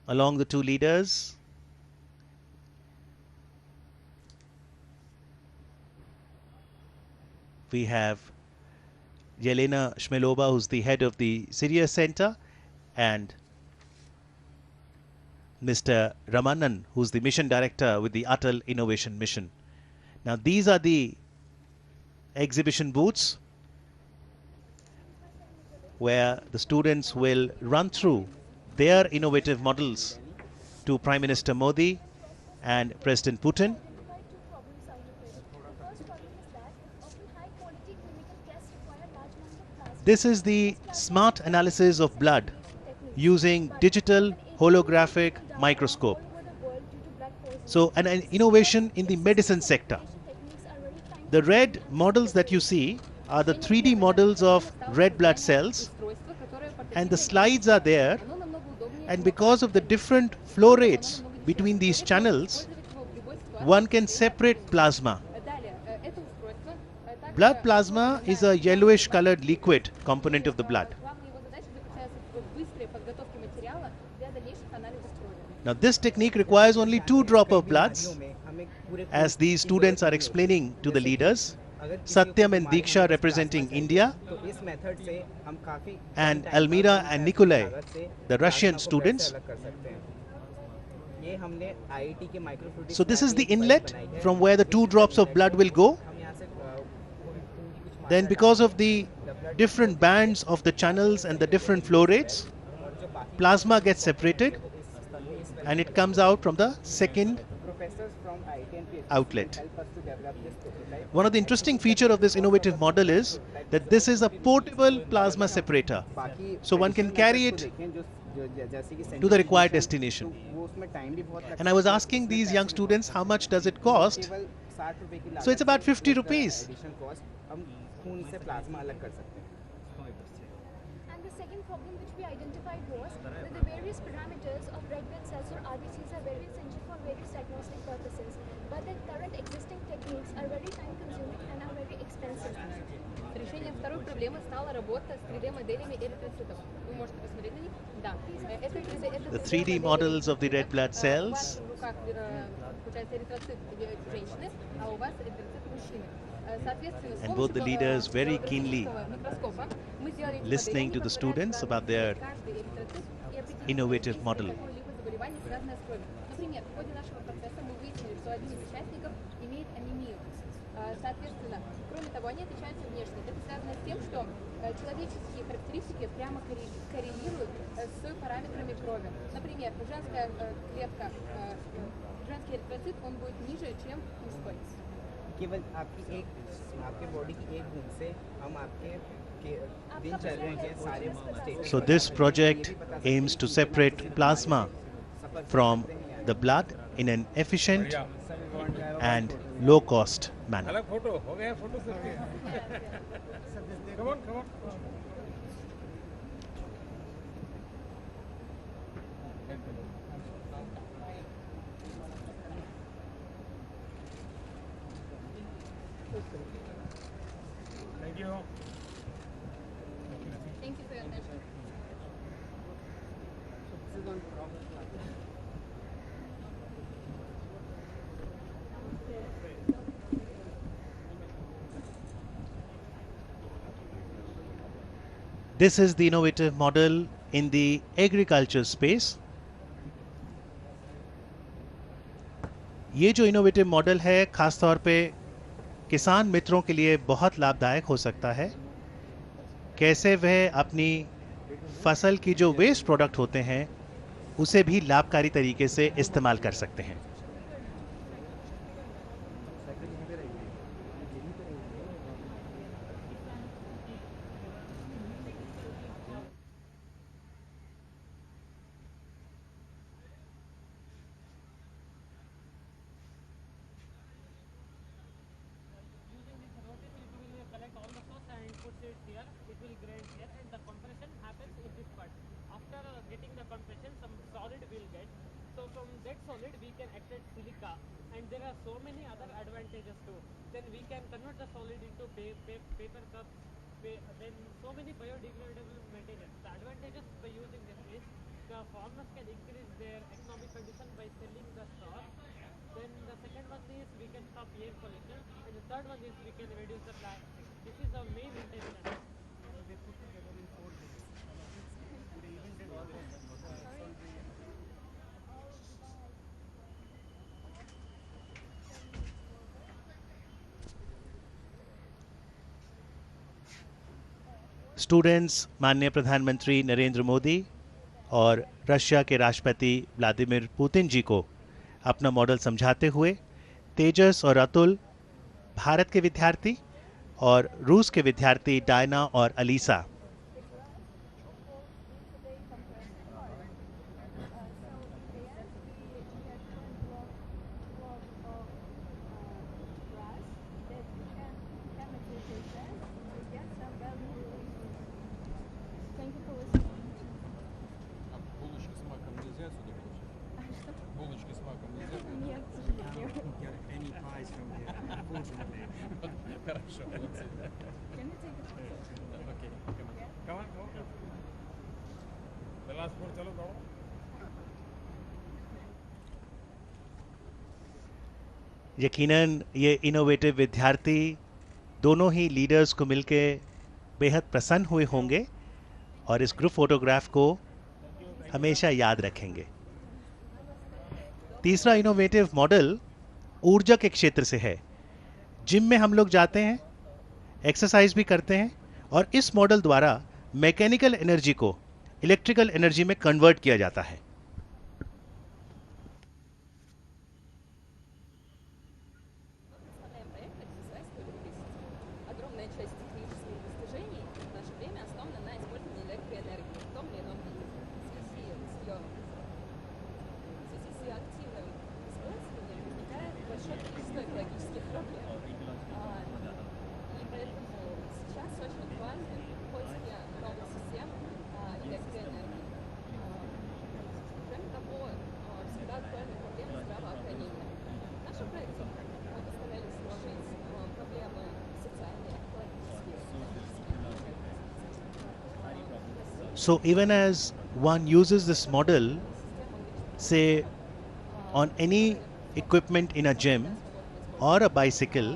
along the two leaders. We have Yelena Shmelova, who's the head of the Sirius Center, and Mr. Ramanan, who's the mission director with the Atal Innovation Mission. Now, these are the exhibition booths where the students will run through their innovative models to Prime Minister Modi and President Putin. This is the smart analysis of blood using digital holographic microscope. So an innovation in the medicine sector. The red models that you see are the 3D models of red blood cells, and the slides are there, and because of the different flow rates between these channels, one can separate plasma. Blood plasma is a yellowish colored liquid component of the blood. Now this technique requires only 2 drops of bloods, as these students are explaining to the leaders. Satyam and Diksha representing India, and Almira and Nikolai, the Russian students. So this is the inlet from where the 2 drops of blood will go. Then because of the different bands of the channels and the different flow rates, plasma gets separated and it comes out from the second outlet. One of the interesting features of this innovative model is that this is a portable plasma separator, so one can carry it to the required destination. And I was asking these young students how much does it cost. So it's about 50 rupees. And the second problem which we identified was that the various parameters of red blood cells or RBCs are very essential for various diagnostic purposes, but the current existing techniques are very time consuming and are very expensive. Решением второй проблемы стала работа с 3D-моделями эритроцитов. Вы можете посмотреть на них? Да. The 3D models of the red blood cells. В руках получается эритроцит женщины, а у вас эритроцит мужчины. And both the leaders very keenly listening to the students about their innovative model. Например, в ходе нашего процесса мы выяснили, что один из участников имеет анемию. Соответственно, кроме того, они отличаются внешне. Это связано с тем, что человеческие характеристики прямо коррелируют с параметрами крови. Например, женская клетка, женский эритроцит, он будет ниже, чем мужской. केवल आपके body की एक बूंद से हम आपके दिनचर्या के सारे state. So this project aims to separate plasma from the blood in an efficient and low cost manner. Thank you. Thank you for your attention. This is the innovative model in the agriculture space. ये जो innovative model है खास तौर पे किसान मित्रों के लिए बहुत लाभदायक हो सकता है. कैसे वह अपनी फसल की जो वेस्ट प्रोडक्ट होते हैं उसे भी लाभकारी तरीके से इस्तेमाल कर सकते हैं. Then so many biodegradable materials. The advantages by using this is farmers can increase their economic condition by selling the stock. Then the second one is we can stop air pollution, and the third one is we can reduce the plastic. This is our main intention. They put together in 4 days. They even did all this. Students माननीय प्रधानमंत्री नरेंद्र मोदी और Russia के राष्ट्रपति Vladimir Putin जी को अपना model समझाते हुए तेजस और अतुल, भारत के विद्यार्थी, और रूस के विद्यार्थी डायना और Alyssa Thank you for listening. Булочки с маком нельзя отсюда получить? Булочки с маком нельзя? Нет, к сожалению. Get any pies from here, unfortunately. Хорошо, молодцы. Can we take a photo? Окей, come on, come on. The last word, चलो दौड़ो. यकीनन ये इनोवेटिव विद्यार्थी दोनों ही लीडर्स को मिलके बेहद प्रसन्न हुए होंगे और इस ग्रुप फोटोग्राफ को हमेशा याद रखेंगे। तीसरा इनोवेटिव मॉडल ऊर्जा के क्षेत्र से है। जिम में हम लोग जाते हैं, एक्सरसाइज भी करते हैं और इस मॉडल द्वारा मैकेनिकल एनर्जी को इलेक्ट्रिकल एनर्जी में कन्वर्ट किया जाता है। Представляем проект «Экзосвязь +10». Огромная часть технических достижений в наше время основана на использовании электроэнергии в том или ином виде. В связи с ее активным использованием возникает большое количество экологических проблем. И поэтому сейчас очень актуальны поиски новых систем электроэнергии. Кроме того, всегда актуальна проблема здравоохранения. В нашем проекте мы постарались сложить проблемы социальные, экологические, So even as one uses this model, say on any equipment in a gym or a bicycle,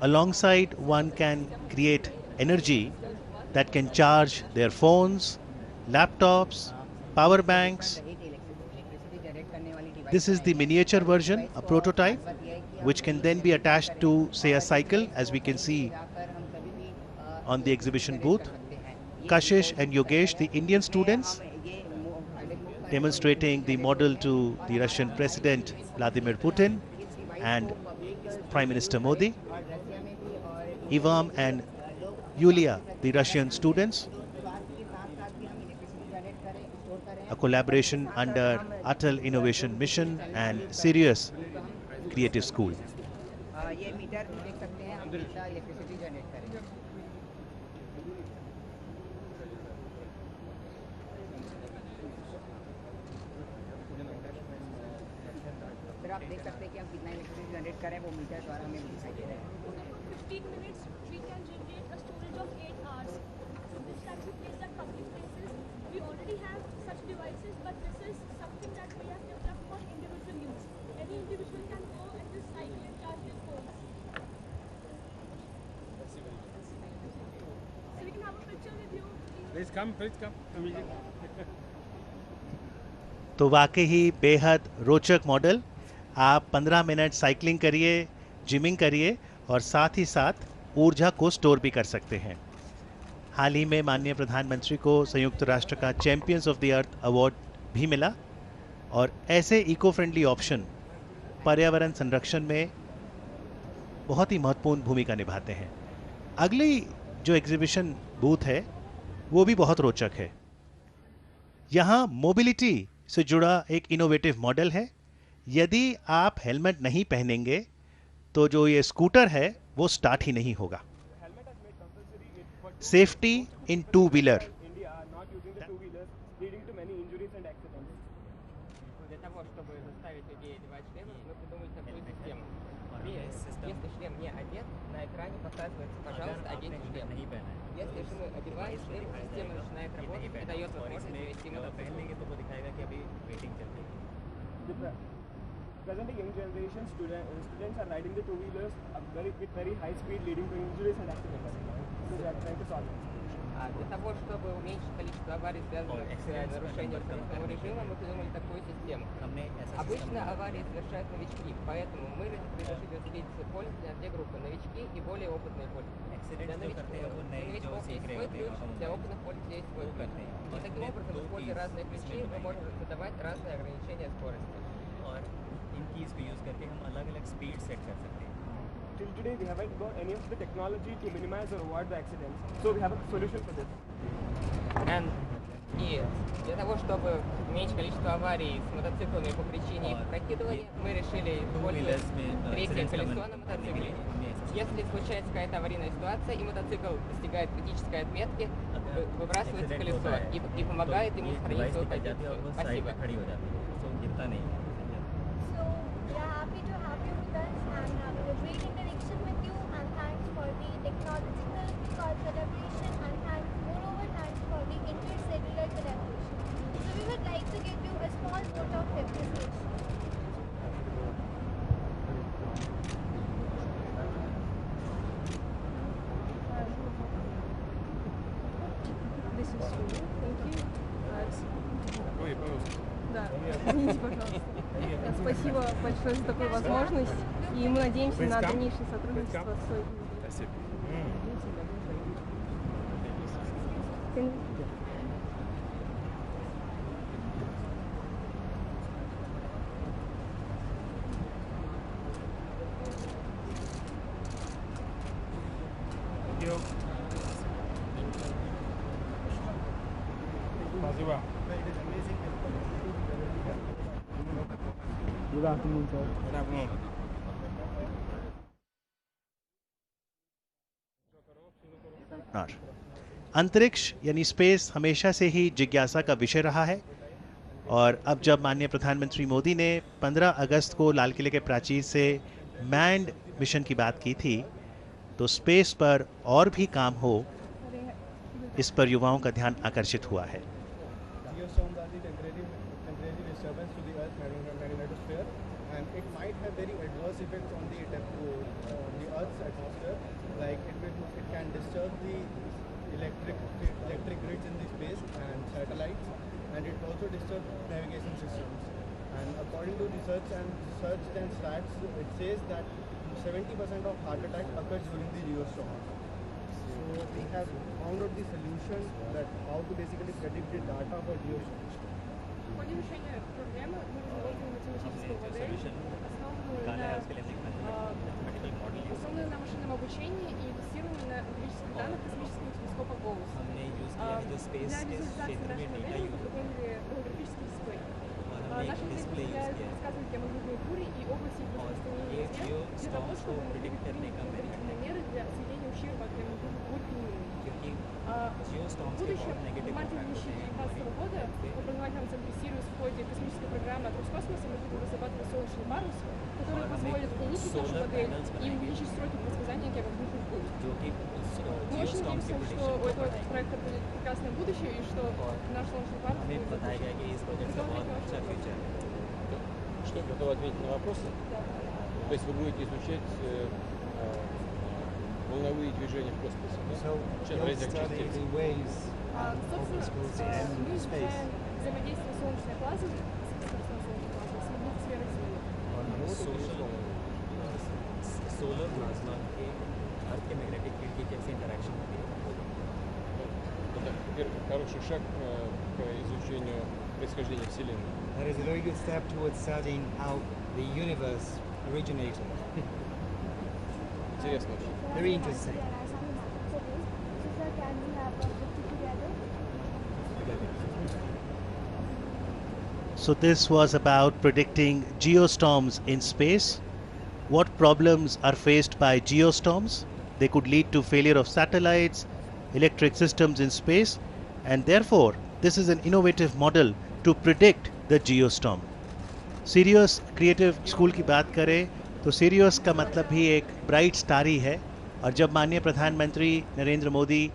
alongside one can create energy that can charge their phones, laptops, power banks. Electricity generate करने वाली device This is the miniature version, a prototype, which can then be attached to, say, a cycle, as we can see जाकर हम कभी भी on the exhibition booth. सकते हैं। ये Kashish and Yogesh, the Indian students, हम ये मो- demonstrating the model to the Russian President Vladimir Putin and Prime Minister Modi. और रसिया में भी और Ivam and Yulia, the Russian students, बात के साथ साथ भी हम इलेक्ट्रिसिटी जनरेट करें, स्टोर करें। a collaboration under Atal Innovation Mission and Sirius Creative School. ये मीटर देख सकते हैं, हम कितना इलेक्ट्रिसिटी जनरेट करें। फिर आप देख सकते हैं कि हम कितना इलेक्ट्रिसिटी जनरेट करें, वो मीटर द्वारा हमें दिखाई दे रहा है। 15 minutes, we can generate a storage of 8 hours. So this can be placed at public places. We already have such devices, but this is something that we have developed for individual use. Any individual can go and just cycle and charge their phone. So we can have a picture with you, please. Please come immediately. तो वाकई ही बेहद रोचक model. आप 15 minute cycling करिए, gymming करिए और साथ ही साथ ऊर्जा को स्टोर भी कर सकते हैं। हाल ही में माननीय प्रधानमंत्री को संयुक्त राष्ट्र का champions of the earth award भी मिला और ऐसे इको फ्रेंडली ऑप्शन पर्यावरण संरक्षण में बहुत ही महत्वपूर्ण भूमिका निभाते हैं। अगली जो एग्जीबिशन बूथ है वो भी बहुत रोचक है। यहाँ मोबिलिटी से जुड़ा एक इनोवेटिव मॉडल है। यदि आप हेलमेट नहीं पहनेंगे तो जो ये स्कूटर है वो स्टार्ट ही नहीं होगा। Safety in two wheeler. India are not using the two-wheelers, leading to many injuries and accidents. Для того, чтобы заставить людей одевать шлемы, мы придумали такую систему. Если шлем не одет, на экране показывается, пожалуйста, оденьте шлем. Если же мы одеваем шлем, система начинает работать и дает возможность завести мотоцикл. Present young generation students are riding the two-wheelers with very high speed, leading to injuries and accidents. So they are trying to solve it. Для того, чтобы уменьшить количество аварий, связанных с нарушением скоростного режима, мы придумали такую систему. Обычно аварии совершают новички, поэтому мы предложили разделить пользователя на две группы: новички и более опытные пользователи. Для новичков есть свой ключ, для опытных пользователей есть свой ключ. И таким образом, используя разные ключи, мы можем задавать разные ограничения скорости. Till today, we haven't got any of the technology to minimize or avoid the accidents. So we have a solution for this. И для того, чтобы уменьшить количество аварий с мотоциклами по причине их опрокидывания, мы решили использовать третье колесо на мотоцикле. Если случается какая-то аварийная ситуация и мотоцикл достигает критической отметки, выбрасывается колесо и помогает ему сохранить свою позицию. Спасибо. So we are happy to have you with us and having a great interaction with you, and thanks for the technological collaboration, and moreover thanks for the intercellular collaboration. So we would like to give you a small vote of appreciation. This is true. Thank you. Ой, пожалуйста. Да, извините, пожалуйста. Спасибо большое за такую возможность, и мы надеемся на дальнейшее сотрудничество с Sojuz. Спасибо. Спасибо. Good afternoon, sir. Good afternoon. अंतरिक्ष यानी space हमेशा से ही जिज्ञासा का विषय रहा है, और अब जब माननीय प्रधानमंत्री मोदी ने 15 अगस्त को लाल किले के प्राचीर से मैन्ड मिशन की बात की थी, तो स्पेस पर और भी काम हो, इस पर युवाओं का ध्यान आकर्षित हुआ है। Geostorms are the temporary disturbance to the Earth's magnetosphere, and it might have very adverse effects on the Earth's atmosphere. Like it can disturb the electric grids in the space and satellites, and it also disturbs navigation systems. And according to research and stats, it says that 70% of heart attacks occur during the geostorm. So we have found out the solution that how to basically predict the data for geostorms. В ходе решения проблемы мы разработали математическую модель, основанную на машинном обучении и тестированную на эмпирических данных космического телескопа GOES. Для визуализации нашей модели мы подготовили голографический дисплей. Наша модель позволяет предсказывать геомагнитные бури и области их распространения везде, для того, чтобы мы могли применить предварительные меры для сведения ущерба от геомагнитных бурь и минимума. В будущем, в марте 2019 года в образовательном центре Сириус в ходе космической программы от Роскосмоса мы будем разрабатывать солнечный парус, который позволит уменьшить нашу модель и увеличить сроки предсказания геомагнитных бурь. Мы очень надеемся, что у этого проекта будет прекрасное будущее и что наш солнечный парус будет Что, готовы ответить на вопросы? Да. То есть вы будете изучать волновые движения в космосе, да? Собственно, мы изучаем взаимодействие солнечной плазмы с магнитосферой Земли. Solar plasma के अर्थ के magnetic field की कैसे interaction होती है। Это первый хороший шаг к изучению происхождения Вселенной. That is a very good step towards studying how the universe originated. Интересно очень. Very interesting. So this was about predicting geostorms in space. What problems are faced by geostorms? They could lead to failure of satellites, electric systems in space, and therefore this is an innovative model to predict the geostorm. Serious creative school की बात करें तो serious का मतलब भी एक bright star ही है। और जब माननीय प्रधानमंत्री नरेंद्र मोदी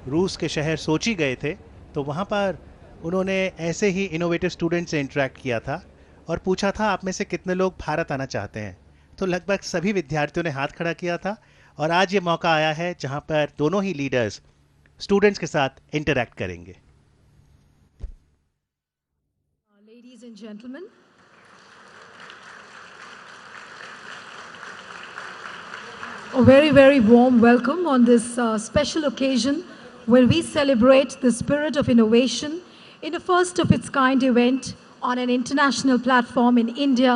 रूस के शहर सोची गए थे तो वहाँ पर उन्होंने ऐसे ही इनोवेटिव स्टूडेंट से इंटरेक्ट किया था और पूछा था आप में से कितने लोग भारत आना चाहते हैं। तो लगभग सभी विद्यार्थियों ने हाथ खड़ा किया था और आज ये मौका आया है जहाँ पर दोनों ही लीडर्स स्टूडेंट्स के साथ इंटरैक्ट करेंगे। Ladies and gentlemen, a very, very warm welcome on this special occasion where we celebrate the spirit of innovation in a first of its kind event on an international platform in India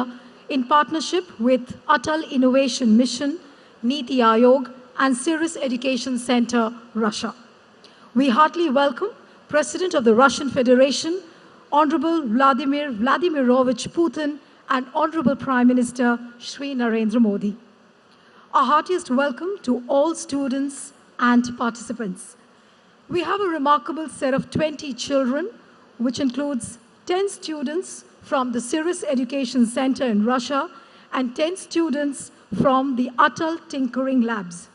in partnership with Atal Innovation Mission, Niti Aayog and Cirrus Education Center, Russia. We heartily welcome President of the Russian Federation, Honorable Vladimir Vladimirovich Putin and Honorable Prime Minister Shri Narendra Modi. Our heartiest welcome to all students and participants. We have a remarkable set of 20 children, which includes 10 students from the Cirrus Education Center in Russia and 10 students from the Atal Tinkering Labs.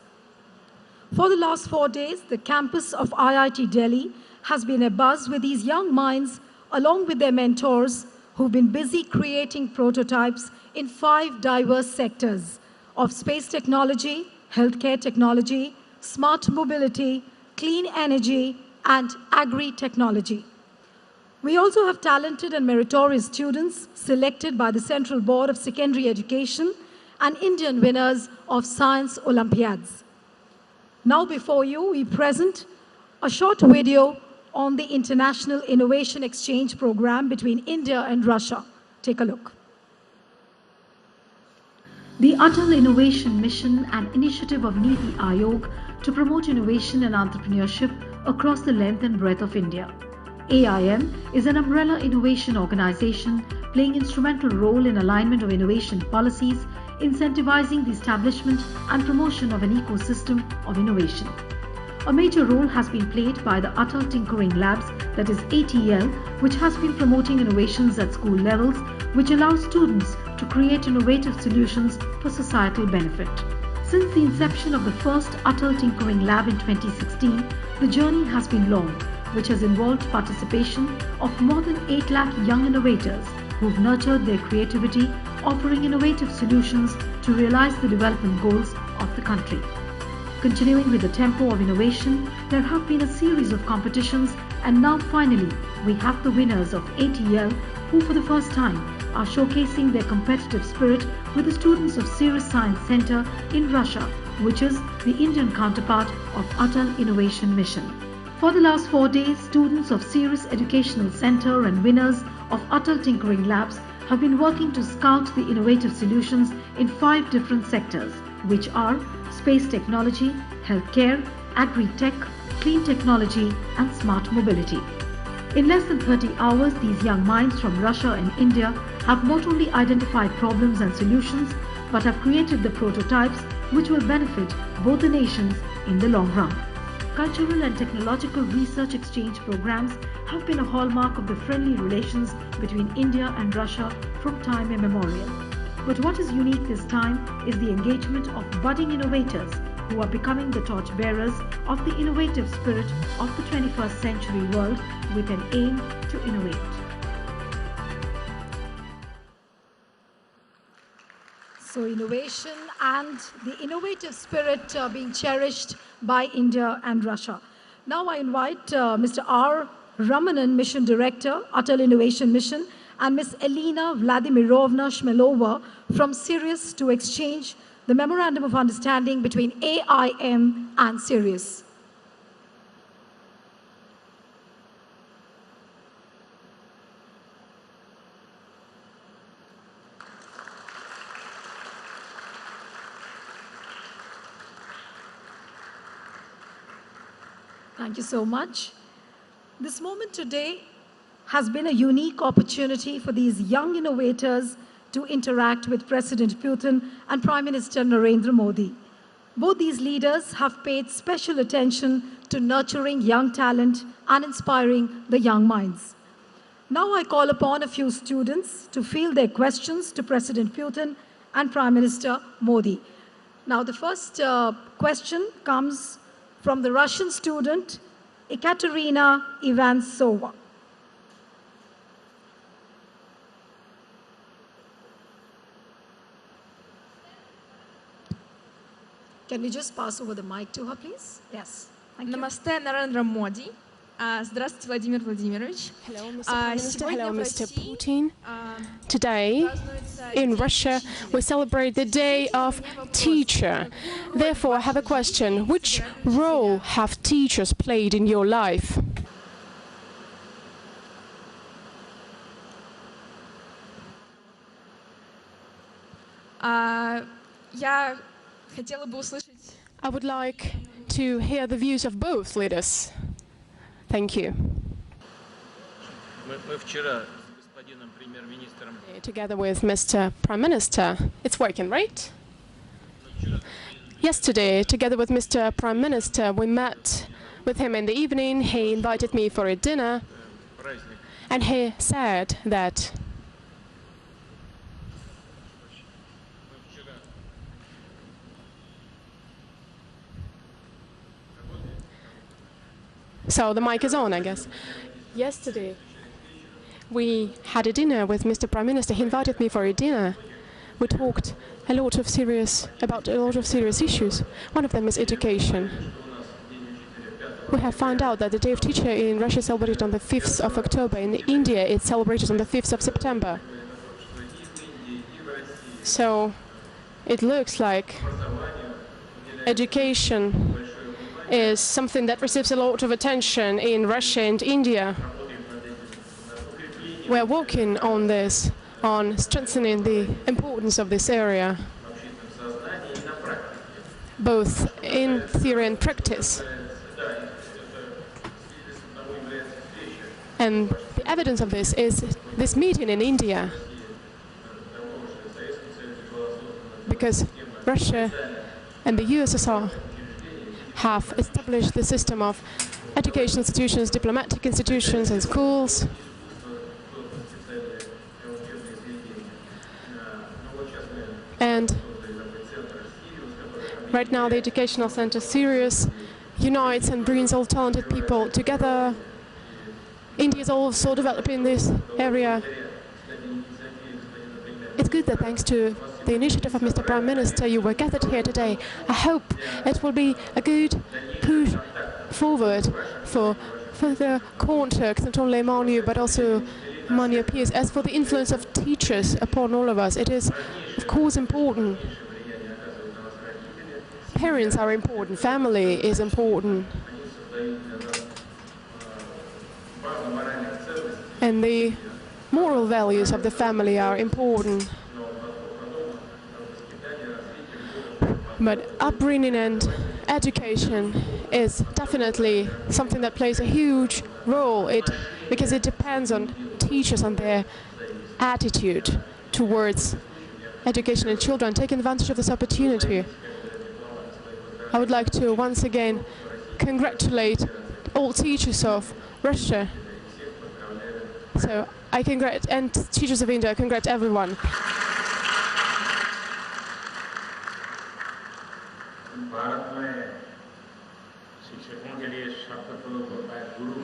For the last 4 days, the campus of IIT Delhi has been abuzz with these young minds along with their mentors who've been busy creating prototypes in 5 diverse sectors of space technology, healthcare technology, smart mobility, clean energy, and agri-technology. We also have talented and meritorious students selected by the Central Board of Secondary Education and Indian winners of Science Olympiads. Now before you, we present a short video on the International Innovation Exchange Program between India and Russia. Take a look. The Atal Innovation Mission, an initiative of Niti Aayog to promote innovation and entrepreneurship across the length and breadth of India. AIM is an umbrella innovation organization playing instrumental role in alignment of innovation policies, incentivizing the establishment and promotion of an ecosystem of innovation. A major role has been played by the Atal Tinkering Labs, that is ATL, which has been promoting innovations at school levels, which allows students to create innovative solutions for societal benefit. Since the inception of the first Atal Tinkering Lab in 2016, the journey has been long, which has involved participation of more than 8 lakh young innovators who've nurtured their creativity, offering innovative solutions to realize the development goals of the country. Continuing with the tempo of innovation, there have been a series of competitions, and now finally we have the winners of ATL who for the first time are showcasing their competitive spirit with the students of Cirrus Science Center in Russia, which is the Indian counterpart of Atal Innovation Mission. For the last 4 days, students of Cirrus Educational Center and winners of Atal Tinkering Labs have been working to scout the innovative solutions in 5 different sectors, which are space technology, healthcare, agri-tech, clean technology, and smart mobility. In less than 30 hours, these young minds from Russia and India have not only identified problems and solutions, but have created the prototypes which will benefit both the nations in the long run. Cultural and technological research exchange programs have been a hallmark of the friendly relations between India and Russia from time immemorial. But what is unique this time is the engagement of budding innovators who are becoming the torchbearers of the innovative spirit of the 21st century world with an aim to innovate. So innovation and the innovative spirit being cherished by India and Russia. Now I invite Mr. R. Ramanan, Mission Director, Atal Innovation Mission, and Ms. Elena Vladimirovna Shmelova from Cirrus to exchange the Memorandum of Understanding between AIM and Cirrus. Thank you so much. This moment today has been a unique opportunity for these young innovators to interact with President Putin and Prime Minister Narendra Modi. Both these leaders have paid special attention to nurturing young talent and inspiring the young minds. Now I call upon a few students to field their questions to President Putin and Prime Minister Modi. Now the first question comes from the Russian student Ekaterina Ivansova. Can we just pass over the mic to her, please? Yes. Thank you. Namaste, Narendra Modi. Здравствуйте, Владимир Владимирович. Hello, Mr. Prime Minister. Hello, Mr. Putin. Today, in Russia, we celebrate the Day of Teacher. Therefore, I have a question. Which role have teachers played in your life? Я хотела бы услышать. I would like to hear the views of both leaders. Thank you. Together with Mr. Prime Minister, it's working, right? Yesterday, together with Mr. Prime Minister, we met with him in the evening. He invited me for a dinner, and he said that so the mic is on, I guess. Yesterday, we had a dinner with Mr. Prime Minister. He invited me for a dinner. We talked about a lot of serious issues. One of them is education. We have found out that the Day of Teacher in Russia is celebrated on the 5th of October. In India, it's celebrated on the 5th of September. So it looks like education is something that receives a lot of attention in Russia and India. We're working on this, on strengthening the importance of this area, both in theory and practice. And the evidence of this is this meeting in India, because Russia and the USSR have established the system of education institutions, diplomatic institutions and schools. And right now the Educational Center Sirius unites and brings all talented people together. India is also developing this area. It's good that thanks to the initiative of Mr. Prime Minister, you were gathered here today. I hope it will be a good push forward for further contacts, not only among you, but also among your peers. As for the influence of teachers upon all of us, it is, of course, important. Parents are important, family is important. And the moral values of the family are important. But upbringing and education is definitely something that plays a huge role, because it depends on teachers and their attitude towards education and children. Taking advantage of this opportunity, I would like to once again congratulate all teachers of Russia. So I congratulate, and teachers of India, I congratulate everyone. Bharat में शिक्षकों के लिए शब्द प्रयोग होता है गुरु।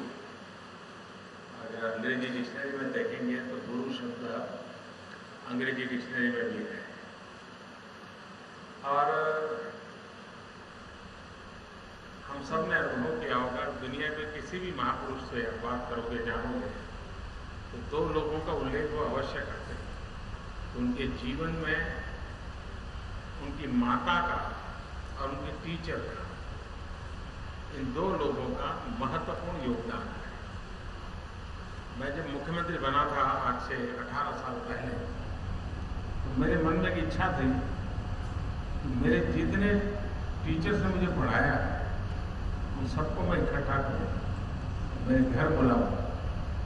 अगर अंग्रेजी डिक्शनरी में देखेंगे तो गुरु शब्द अंग्रेजी डिक्शनरी में भी है। और हम सब ने अनुभव किया होगा, दुनिया में किसी भी महापुरुष से बात करोगे, जानोगे, तो दो लोगों का उल्लेख वो अवश्य करते हैं। उनके जीवन में उनकी माता का और उनके टीचर का, इन दो लोगों का महत्वपूर्ण योगदान है। मैं जब मुख्यमंत्री बना था आज से 18 साल पहले, तो मेरे मन में एक इच्छा थी कि मेरे जितने टीचर्स ने मुझे पढ़ाया उन सबको मैं इकट्ठा करूँ, मेरे घर बुलाऊँ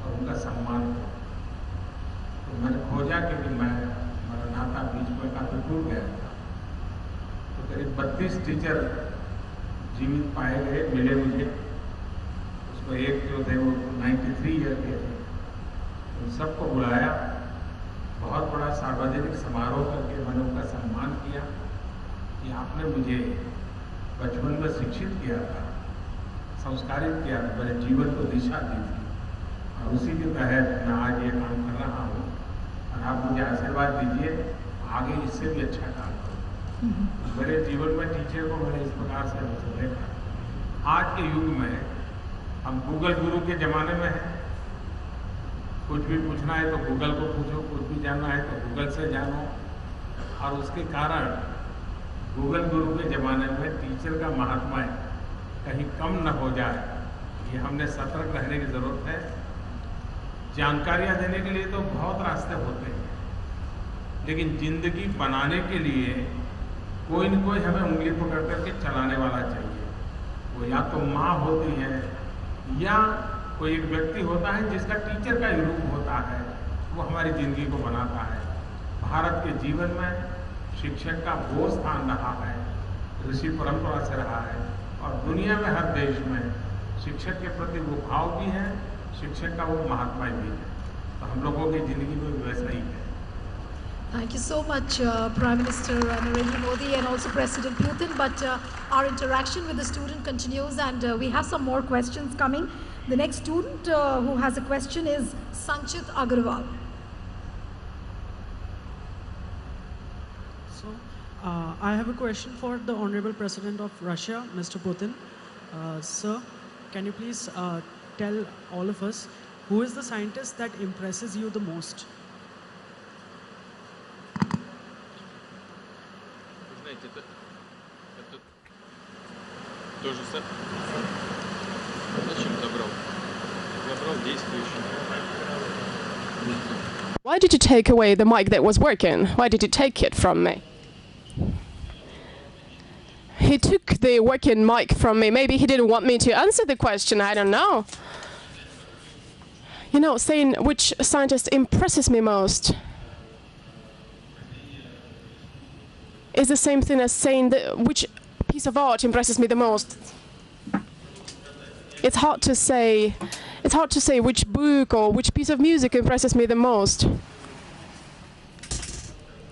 और उनका सम्मान करूँ। तो मैंने खोजा कि हमारा नाता बीच में काफ़ी टूट गया था। तो करीब 32 टीचर जीवित पाए गए, मिले मुझे। उसमें एक जो थे वो 93 ईयर के थे, उन सबको बुलाया, बहुत बड़ा सार्वजनिक समारोह करके मैंने उनका सम्मान किया कि आपने मुझे बचपन में शिक्षित किया था, संस्कारित किया था, मेरे जीवन को दिशा दी थी, और उसी के तहत मैं आज ये काम कर रहा हूँ। और आप मुझे आशीर्वाद दीजिए, आगे इससे भी अच्छा काम करूँ। मेरे जीवन में टीचर को मैंने इस प्रकार से देखा। आज के युग में हम गूगल गुरु के ज़माने में हैं। कुछ भी पूछना है तो गूगल को पूछो, कुछ भी जानना है तो गूगल से जानो, और उसके कारण गूगल गुरु के ज़माने में टीचर का महात्मा कहीं कम न हो जाए, ये हमने सतर्क रहने की ज़रूरत है। जानकारियाँ देने के लिए तो बहुत रास्ते होते हैं, लेकिन ज़िंदगी बनाने के लिए कोई न कोई हमें उंगली पकड़ करके चलाने वाला चाहिए। वो या तो माँ होती है या कोई एक व्यक्ति होता है जिसका टीचर का ही रूप होता है, वो हमारी ज़िंदगी को बनाता है। भारत के जीवन में शिक्षक का वो स्थान रहा है, ऋषि परंपरा से रहा है, और दुनिया में हर देश में शिक्षक के प्रति वो भाव भी है, शिक्षक का वो महात्मा भी है। तो हम लोगों की ज़िंदगी में वैसा ही है। Thank you so much, Prime Minister Narendra Modi and also President Putin. But our interaction with the student continues, and we have some more questions coming. The next student who has a question is Sanchit Agarwal. So, I have a question for the Honorable President of Russia, Mr. Putin. Sir, can you please tell all of us who is the scientist that impresses you the most? Это тоже зачем забрал? Забрал действующий. Why did you take away the mic that was working? Why did you take it from me? He took the working mic from me. Maybe he didn't want me to answer the question. I don't know. You know, saying which scientist impresses me most is the same thing as saying which piece of art impresses me the most. It's hard to say. It's hard to say which book or which piece of music impresses me the most.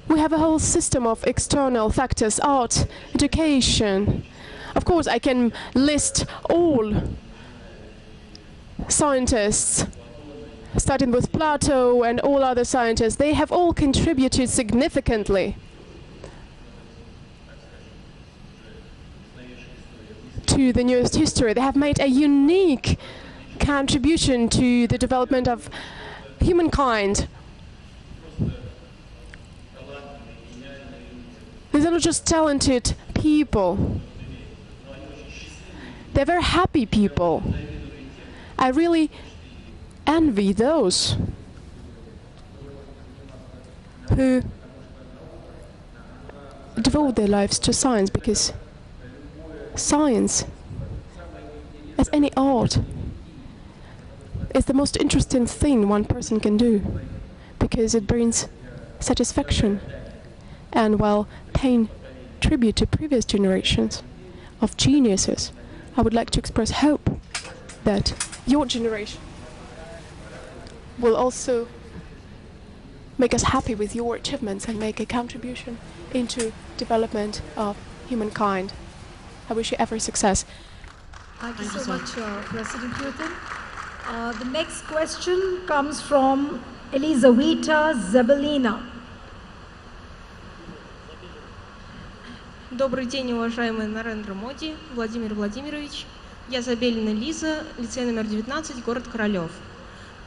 We have a whole system of external factors: art, education. Of course, I can list all scientists, starting with Plato and all other scientists. They have all contributed significantly to the newest history. They have made a unique contribution to the development of humankind. These are not just talented people. They're very happy people. I really envy those who devote their lives to science, because science, as any art, is the most interesting thing one person can do, because it brings satisfaction and, while paying tribute to previous generations of geniuses, I would like to express hope that your generation will also make us happy with your achievements and make a contribution into development of humankind. I wish you every success. Thank you so much, President Putin. The next question comes from Elizaveta Zabelina. Добрый день, уважаемый Нарендра Моди, Владимир Владимирович. Я Забелина Лиза, лицей номер 19, город Королёв.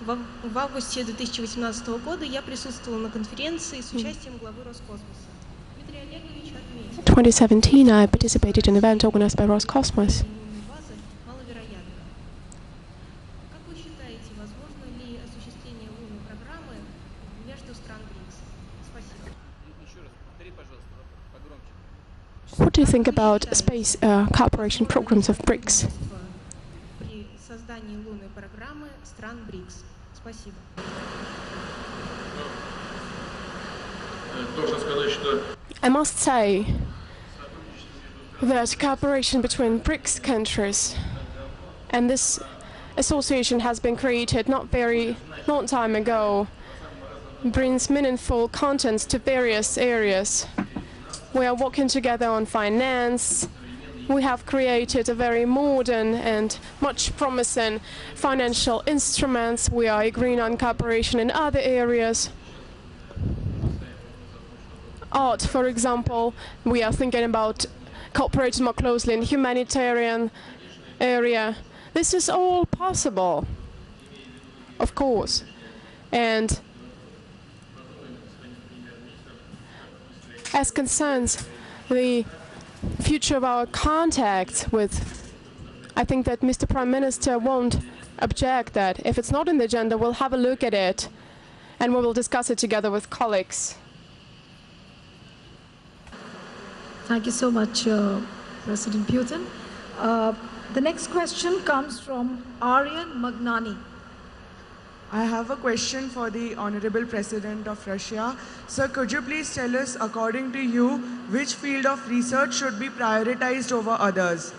В августе 2018 года я присутствовала на конференции с участием главы Роскосмоса. Дмитрий Олегович отметил, 2017, I participated in an event organized by Roscosmos. базы маловероятно. Как вы считаете, возможно ли осуществление лунной программы между стран БРИКС? Спасибо. Еще раз повтори, пожалуйста, погромче. What do you think about space cooperation programs of BRICS? При создании лунной программы стран БРИКС. Спасибо. Должен сказать, что I must say that cooperation between BRICS countries and this association has been created not very long time ago, brings meaningful contents to various areas. We are working together on finance. We have created a very modern and much promising financial instruments. We are agreeing on cooperation in other areas. Art, for example, we are thinking about cooperating more closely in humanitarian area. This is all possible, of course. And as concerns the future of our contact with, I think that Mr. Prime Minister won't object that. If it's not in the agenda, we'll have a look at it and we will discuss it together with colleagues. Thank you so much, President Putin. The next question comes from Aryan Magnani. I have a question for the Honorable President of Russia. Sir, could you please tell us, according to you, which field of research should be prioritized over others?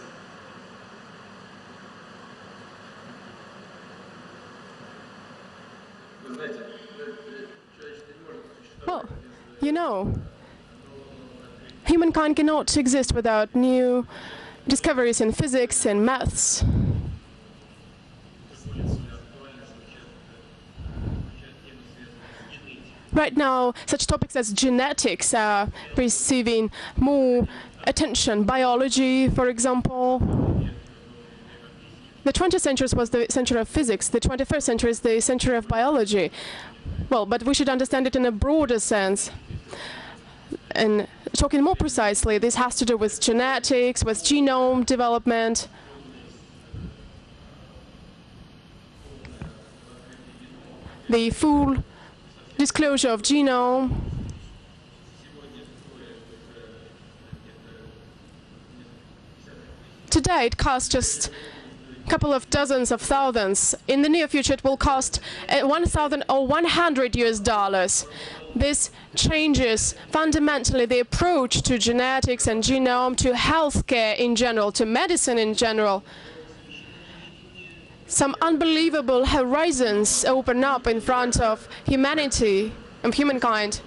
Well, you know, humankind cannot exist without new discoveries in physics and maths. Right now, such topics as genetics are receiving more attention. Biology, for example. The 20th century was the century of physics. The 21st century is the century of biology. Well, but we should understand it in a broader sense. And talking more precisely, this has to do with genetics, with genome development. The full disclosure of genome. Today it costs just a couple of dozens of thousands. In the near future it will cost $1,000 or $100. This changes fundamentally the approach to genetics and genome, to healthcare in general, to medicine in general. Some unbelievable horizons open up in front of humanity and humankind.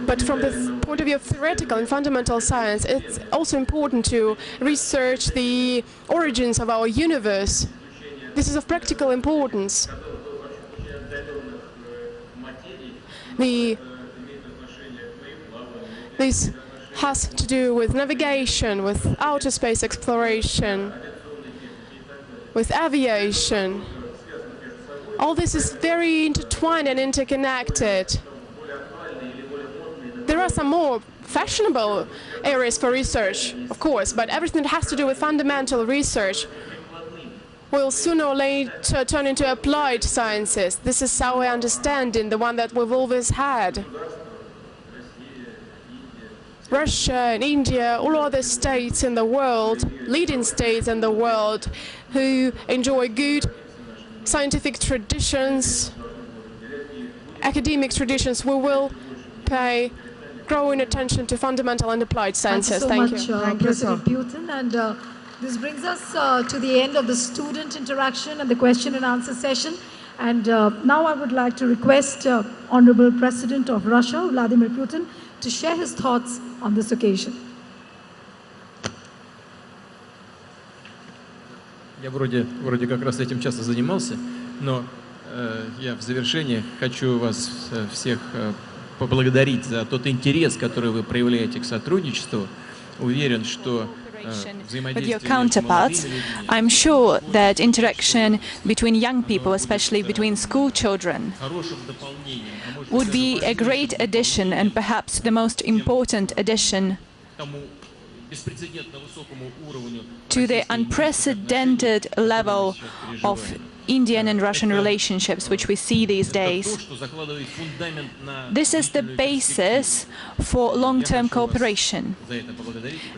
But from the point of view of theoretical and fundamental science, it's also important to research the origins of our universe. This is of practical importance. This has to do with navigation, with outer space exploration, with aviation. All this is very intertwined and interconnected. There are some more fashionable areas for research, of course, but everything that has to do with fundamental research will sooner or later turn into applied sciences. This is our understanding, the one that we've always had. Russia and India, all other states in the world, leading states in the world, who enjoy good scientific traditions, academic traditions, we will pay growing attention to fundamental and applied sciences. Thank you so much, President Putin. And this brings us to the end of the student interaction and the question and answer session. And now I would like to request Honorable President of Russia, Vladimir Putin, to share his thoughts on this occasion. Я вроде как раз этим часто занимался, но я в завершение хочу вас всех поблагодарить за тот интерес, который вы проявляете к сотрудничеству. Уверен, что with your counterparts, I'm sure that interaction between young people, especially between school children, would be a great addition and perhaps the most important addition to the unprecedented level of Indian and Russian relationships which we see these days. This is the basis for long-term cooperation.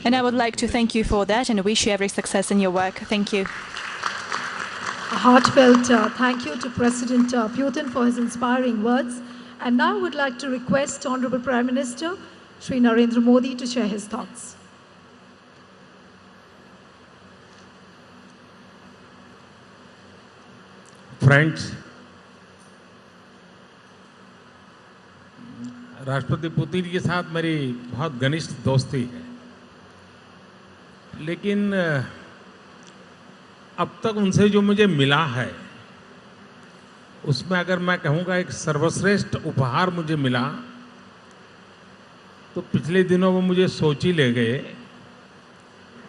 And I would like to thank you for that and wish you every success in your work. Thank you. A heartfelt thank you to President Putin for his inspiring words. And now I would like to request Honorable Prime Minister Shri Narendra Modi to share his thoughts. Friends, राष्ट्रपति Putin के साथ मेरी बहुत घनिष्ठ दोस्ती है, लेकिन अब तक उनसे जो मुझे मिला है उसमें अगर मैं कहूँगा एक सर्वश्रेष्ठ उपहार मुझे मिला तो पिछले दिनों वो मुझे सोची ले गए,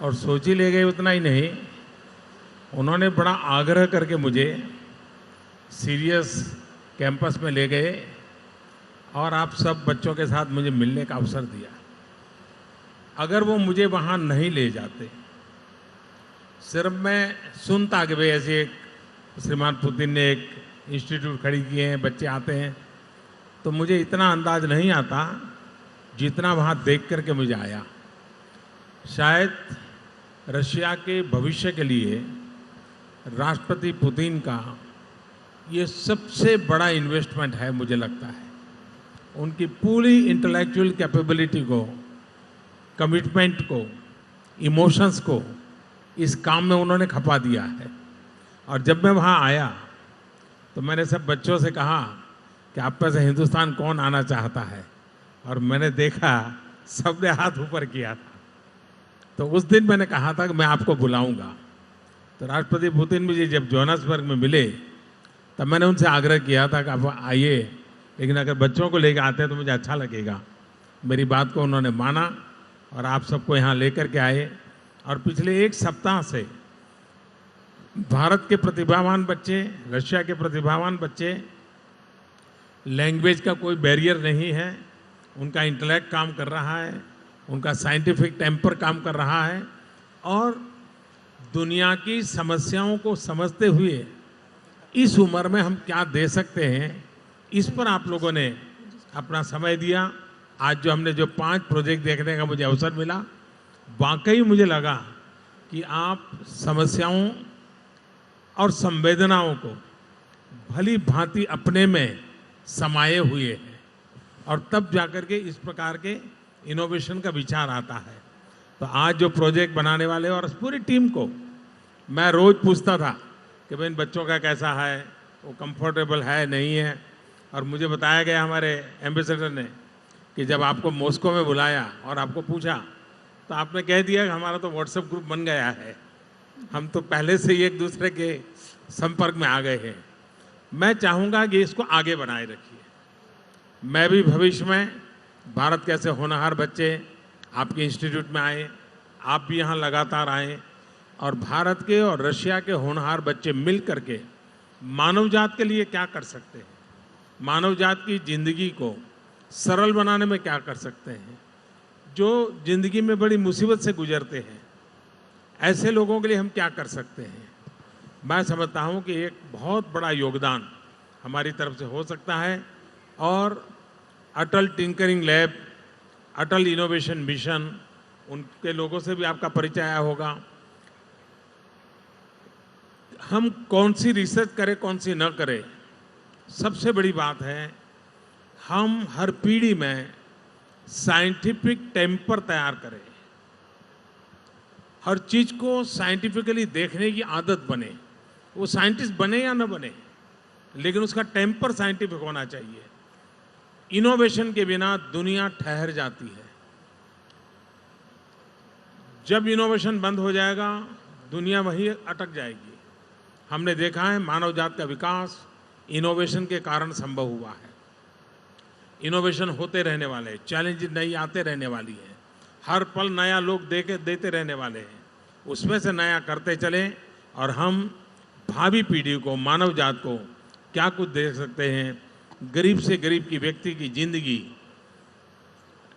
और सोची ले गए उतना ही नहीं, उन्होंने बड़ा आग्रह करके मुझे सीरियस कैंपस में ले गए और आप सब बच्चों के साथ मुझे मिलने का अवसर दिया। अगर वो मुझे वहाँ नहीं ले जाते, सिर्फ मैं सुनता कि भाई ऐसे एक श्रीमान पुतिन ने एक इंस्टीट्यूट खड़ी किए हैं, बच्चे आते हैं, तो मुझे इतना अंदाज नहीं आता जितना वहाँ देख करके मुझे आया। शायद रशिया के भविष्य के लिए राष्ट्रपति पुतिन का ये सबसे बड़ा इन्वेस्टमेंट है, मुझे लगता है। उनकी पूरी इंटेलेक्चुअल कैपेबिलिटी को, कमिटमेंट को, इमोशंस को इस काम में उन्होंने खपा दिया है। और जब मैं वहाँ आया तो मैंने सब बच्चों से कहा कि आप में से हिंदुस्तान कौन आना चाहता है, और मैंने देखा सबने हाथ ऊपर किया था। तो उस दिन मैंने कहा था कि मैं आपको बुलाऊंगा। तो राष्ट्रपति पुतिन मुझे जब जोहान्सबर्ग में मिले तब मैंने उनसे आग्रह किया था कि आप आइए, लेकिन अगर बच्चों को लेकर आते हैं तो मुझे अच्छा लगेगा। मेरी बात को उन्होंने माना और आप सबको यहाँ लेकर के आए। और पिछले एक सप्ताह से भारत के प्रतिभावान बच्चे, रशिया के प्रतिभावान बच्चे, लैंग्वेज का कोई बैरियर नहीं है, उनका इंटेलेक्ट काम कर रहा है, उनका साइंटिफिक टेम्पर काम कर रहा है, और दुनिया की समस्याओं को समझते हुए इस उम्र में हम क्या दे सकते हैं, इस पर आप लोगों ने अपना समय दिया। आज जो हमने जो 5 प्रोजेक्ट देखने का मुझे अवसर मिला, वाकई मुझे लगा कि आप समस्याओं और संवेदनाओं को भली भांति अपने में समाये हुए हैं, और तब जाकर के इस प्रकार के इनोवेशन का विचार आता है। तो आज जो प्रोजेक्ट बनाने वाले और पूरी टीम को मैं रोज़ पूछता था कि भाई इन बच्चों का कैसा है, वो कंफर्टेबल है नहीं है। और मुझे बताया गया हमारे एम्बेसडर ने कि जब आपको मॉस्को में बुलाया और आपको पूछा तो आपने कह दिया कि हमारा तो व्हाट्सएप ग्रुप बन गया है, हम तो पहले से ही एक दूसरे के संपर्क में आ गए हैं। मैं चाहूँगा कि इसको आगे बनाए रखिए। मैं भी भविष्य में भारत कैसे होनहार बच्चे आपके इंस्टीट्यूट में आए, आप भी यहाँ लगातार आएँ, और भारत के और रशिया के होनहार बच्चे मिल करके मानव जात के लिए क्या कर सकते हैं, मानव जात की ज़िंदगी को सरल बनाने में क्या कर सकते हैं, जो ज़िंदगी में बड़ी मुसीबत से गुजरते हैं, ऐसे लोगों के लिए हम क्या कर सकते हैं। मैं समझता हूँ कि एक बहुत बड़ा योगदान हमारी तरफ से हो सकता है। और अटल टिंकरिंग लैब, अटल इनोवेशन मिशन, उनके लोगों से भी आपका परिचय आया होगा। हम कौन सी रिसर्च करें, कौन सी न करें, सबसे बड़ी बात है हम हर पीढ़ी में साइंटिफिक टेम्पर तैयार करें, हर चीज़ को साइंटिफिकली देखने की आदत बने। वो साइंटिस्ट बने या न बने, लेकिन उसका टेम्पर साइंटिफिक होना चाहिए। इनोवेशन के बिना दुनिया ठहर जाती है। जब इनोवेशन बंद हो जाएगा, दुनिया वहीं अटक जाएगी। हमने देखा है मानव जात का विकास इनोवेशन के कारण संभव हुआ है। इनोवेशन होते रहने वाले हैं, चैलेंज नई आते रहने वाली है, हर पल नया लोग देते रहने वाले हैं, उसमें से नया करते चलें और हम भावी पीढ़ी को, मानव जात को क्या कुछ दे सकते हैं। गरीब से गरीब की व्यक्ति की ज़िंदगी,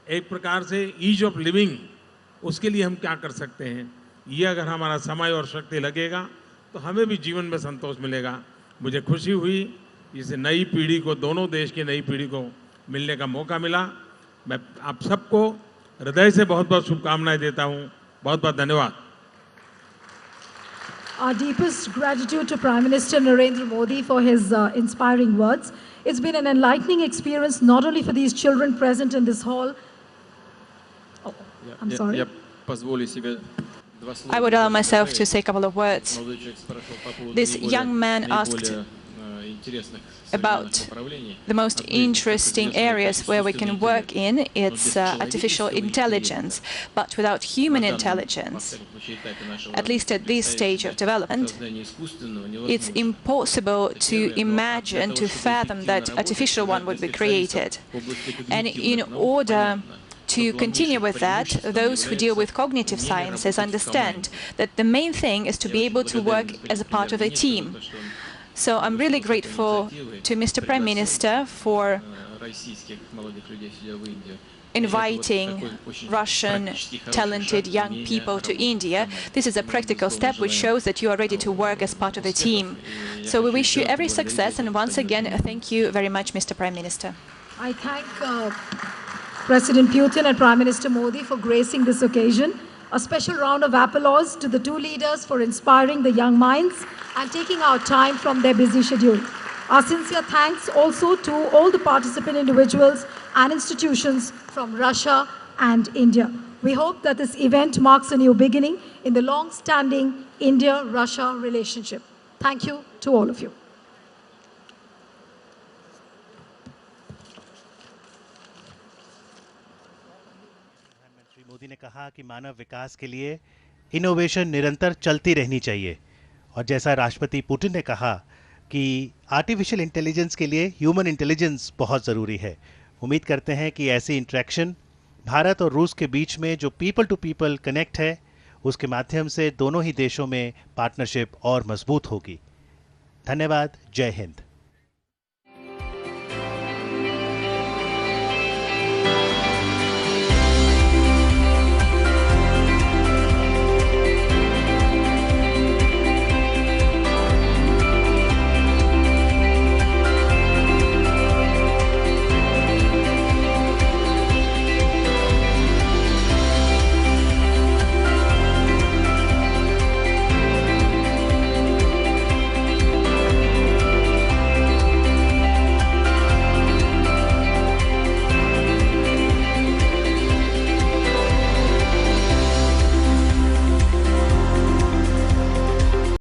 एक प्रकार से ईज ऑफ लिविंग, उसके लिए हम क्या कर सकते हैं। ये अगर हमारा समय और शक्ति लगेगा तो हमें भी जीवन में संतोष मिलेगा। मुझे खुशी हुई इसे नई पीढ़ी को, दोनों देश की नई पीढ़ी को मिलने का मौका मिला। मैं आप सबको हृदय से बहुत बहुत शुभकामनाएं देता हूँ। बहुत बहुत धन्यवाद। Our deepest gratitude to Prime Minister Narendra Modi for his inspiring words. It's been an enlightening experience not only for these children present in this hall, I'm sorry. Я позволю себе два слова. I would allow myself to say a couple of words. Молодой человек спрашивал по поводу This young man asked интересных about the most interesting areas where we can work in. It's artificial intelligence, but without human intelligence, at least at this stage of development, it's impossible to imagine, to fathom that artificial one would be created. And in order to continue with that, those who deal with cognitive sciences understand that the main thing is to be able to work as a part of a team. So I'm really grateful to Mr. Prime Minister for inviting Russian talented young people to India. This is a practical step which shows that you are ready to work as part of a team. So we wish you every success, and once again, thank you very much, Mr. Prime Minister. I thank President Putin and Prime Minister Modi for gracing this occasion. A special round of applause to the two leaders for inspiring the young minds and taking out time from their busy schedule. Our sincere thanks also to all the participant individuals and institutions from Russia and India. We hope that this event marks a new beginning in the long-standing India-Russia relationship. Thank you to all of you. Modi ने कहा कि मानव विकास के लिए innovation निरंतर चलती रहनी चाहिए, और जैसा राष्ट्रपति पुतिन ने कहा कि आर्टिफिशियल इंटेलिजेंस के लिए ह्यूमन इंटेलिजेंस बहुत ज़रूरी है। उम्मीद करते हैं कि ऐसी इंटरेक्शन भारत और रूस के बीच में जो पीपल टू पीपल कनेक्ट है, उसके माध्यम से दोनों ही देशों में पार्टनरशिप और मजबूत होगी। धन्यवाद। जय हिंद।